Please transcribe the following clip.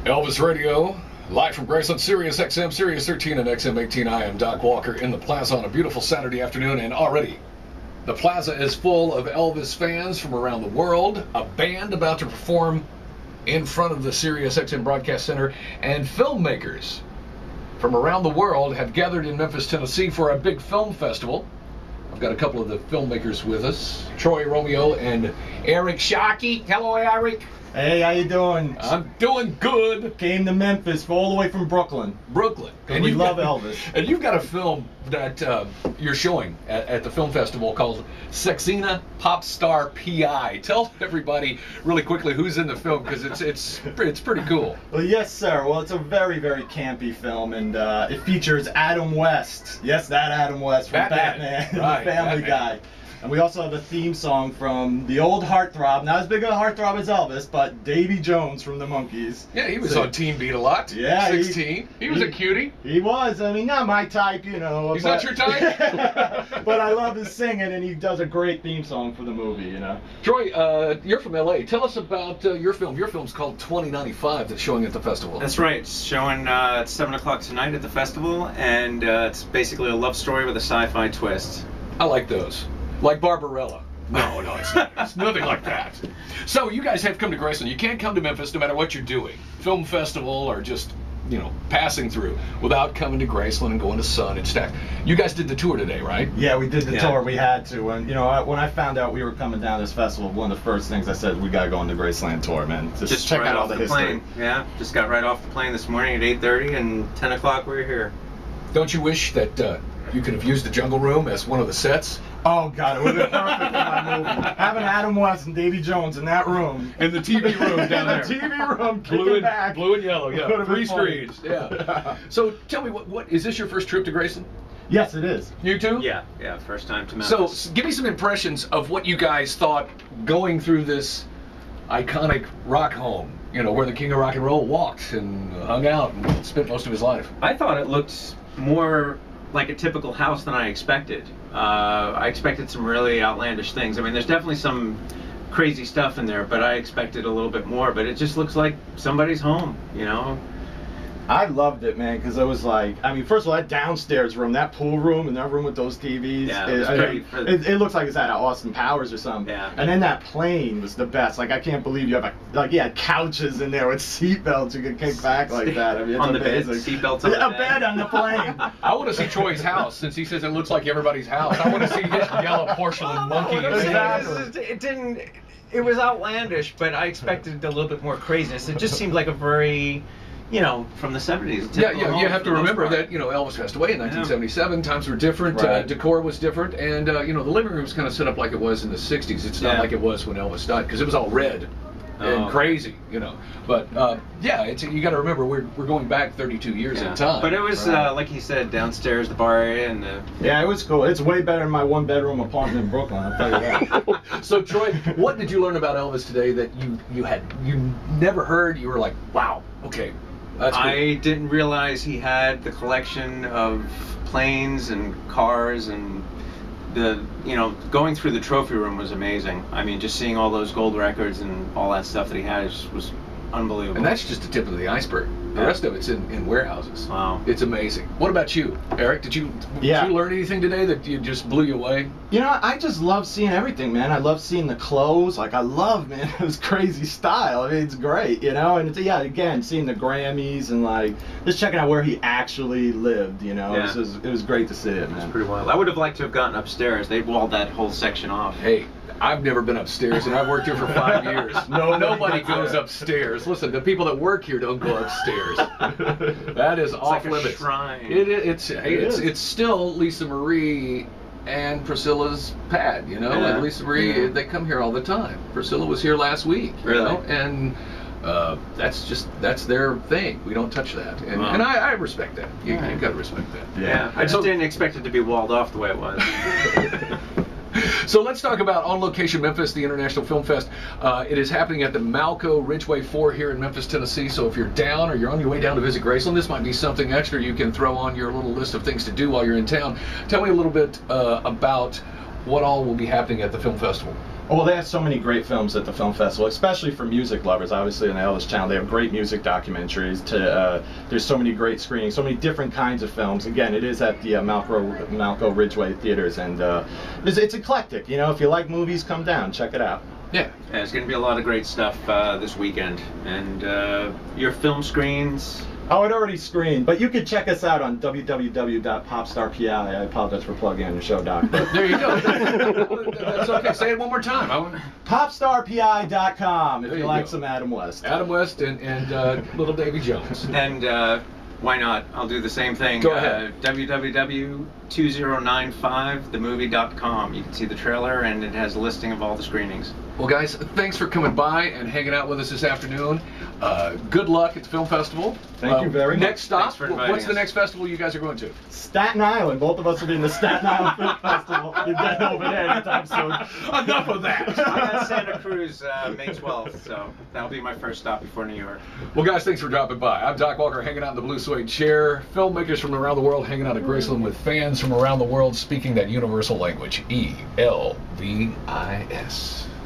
Elvis Radio, live from Graceland, Sirius XM, Sirius 13 and XM 18. I am Doc Walker in the Plaza on a beautiful Saturday afternoon, and already the Plaza is full of Elvis fans from around the world, a band about to perform in front of the Sirius XM Broadcast Center, and filmmakers from around the world have gathered in Memphis, Tennessee for a big film festival. I've got a couple of the filmmakers with us, Troy Romeo and Erik. Sharkey. Hello, Erik. Hey, how you doing? I'm doing good. Came to Memphis all the way from Brooklyn. And we love Elvis. And you've got a film that you're showing at the film festival called Sexina Pop Star P.I. Tell everybody really quickly who's in the film, because it's pretty cool. Well, yes, sir. Well, it's a very, very campy film, and it features Adam West. Yes, that Adam West from Batman, right, Family Guy. And we also have a theme song from the old heartthrob, not as big a heartthrob as Elvis, but Davy Jones from the Monkees. Yeah, he was on Teen Beat a lot. Yeah, 16. He was a cutie. He was. I mean, not my type, you know. He's not your type? But I love his singing, and he does a great theme song for the movie, you know. Troy, you're from L.A. Tell us about your film. Your film's called 2095 that's showing at the festival. That's right. It's showing at 7 o'clock tonight at the festival, and it's basically a love story with a sci-fi twist. I like those. Like Barbarella. No, it's not. It's nothing like that. So you guys have come to Graceland. You can't come to Memphis no matter what you're doing. Film festival or just, you know, passing through without coming to Graceland and going to Sun and Stack. You guys did the tour today, right? Yeah, we did the tour. We had to. And, you know, when I found out we were coming down this festival, one of the first things I said, we got to go on the Graceland tour, man. Just check out all the history. Plane. Yeah, just got right off the plane this morning at 8:30, and 10 o'clock we were here. Don't you wish that you could have used the Jungle Room as one of the sets? Oh, God, it would have been perfect for my movie. Having Adam West and Davy Jones in that room. In the TV room down there. The TV room, blue and yellow, yeah. 3 screens, yeah. So tell me, what is this your first trip to Graceland? Yes, it is. You too? Yeah, first time to Memphis. So give me some impressions of what you guys thought going through this iconic rock home, you know, where the king of rock and roll walked and hung out and spent most of his life. I thought it looked more like a typical house than I expected. I expected some really outlandish things. I mean, there's definitely some crazy stuff in there, but I expected a little bit more. But it just looks like somebody's home, you know? I loved it, man, because it was like, I mean, first of all, that downstairs room, that pool room, and that room with those TVs, it looks like it's at Austin Powers or something. Yeah. And then that plane was the best. Like, I can't believe you have you had couches in there with seatbelts you could kick back like that. I mean, it's on amazing. The bed, seatbelts on the bed. A bed on the plane. I want to see Troy's house, since he says it looks like everybody's house. I want to see his yellow porcelain monkey. It was outlandish, but I expected a little bit more craziness. It just seemed like a very, you know, from the 70s. Yeah, you have to remember that, you know, Elvis passed away in 1977. Times were different. Right. Decor was different. And, you know, the living room was kind of set up like it was in the 60s. It's not like it was when Elvis died, because it was all red and crazy, you know. But, yeah, you got to remember, we're going back 32 years in time. But it was, like he said, downstairs, the bar area. And yeah, it was cool. It's way better than my one-bedroom apartment in Brooklyn, I'll tell you that. So, Troy, what did you learn about Elvis today that you never heard? You were like, wow, okay. I didn't realize he had the collection of planes and cars, and going through the trophy room was amazing. I mean, just seeing all those gold records and all that stuff that he had was unbelievable. And that's just the tip of the iceberg. The rest of it's in warehouses. Wow. It's amazing. What about you, Erik? Did you learn anything today that just blew you away? You know, I just love seeing everything, man. I love seeing the clothes. Like, I love, man, his crazy style. I mean, it's great, you know? And it's, again, seeing the Grammys and, like, just checking out where he actually lived, you know? Yeah. It was great to see it, man. It's pretty wild. I would have liked to have gotten upstairs. They walled that whole section off. Hey, I've never been upstairs, and I've worked here for 5 years. Nobody goes upstairs. Listen, the people that work here don't go upstairs. That is off limits. Like a shrine. It's still Lisa Marie and Priscilla's pad, you know. And Lisa Marie, they come here all the time. Priscilla was here last week, you know, and that's their thing. We don't touch that, and I respect that. You got to respect that. Yeah, I just didn't expect it to be walled off the way it was. So let's talk about On Location Memphis, the International Film Fest. It is happening at the Malco Ridgeway 4 here in Memphis, Tennessee. So if you're down or you're on your way down to visit Graceland, this might be something extra you can throw on your little list of things to do while you're in town. Tell me a little bit about what all will be happening at the film festival. Oh, well, they have so many great films at the film festival, especially for music lovers. Obviously, on the Elvis channel, they have great music documentaries. There's so many great screenings, so many different kinds of films. Again, it is at the Malco Ridgeway Theaters, and it's eclectic. You know, if you like movies, come down, check it out. Yeah, there's going to be a lot of great stuff this weekend, and your film screens. Oh, it already screened, but you can check us out on www.popstarpi. I apologize for plugging on your show, Doc. But There you go. That's okay. Say it one more time. popstarpi.com if There you you like go. some Adam West. Adam West and little Davy Jones. And why not? I'll do the same thing. Go ahead. www.2095themovie.com. You can see the trailer, and it has a listing of all the screenings. Well, guys, thanks for coming by and hanging out with us this afternoon. Good luck at the film festival. Thank you very much. Next stop. Thanks for inviting What's the us. next festival you guys are going to? Staten Island. Both of us will be in the Staten Island Film Festival. You're getting over there anytime soon. Enough of that. I'm at Santa Cruz May 12th, so that'll be my first stop before New York. Well, guys, thanks for dropping by. I'm Doc Walker, hanging out in the blue suede chair. Filmmakers from around the world hanging out at Graceland with fans from around the world speaking that universal language, ELVIS.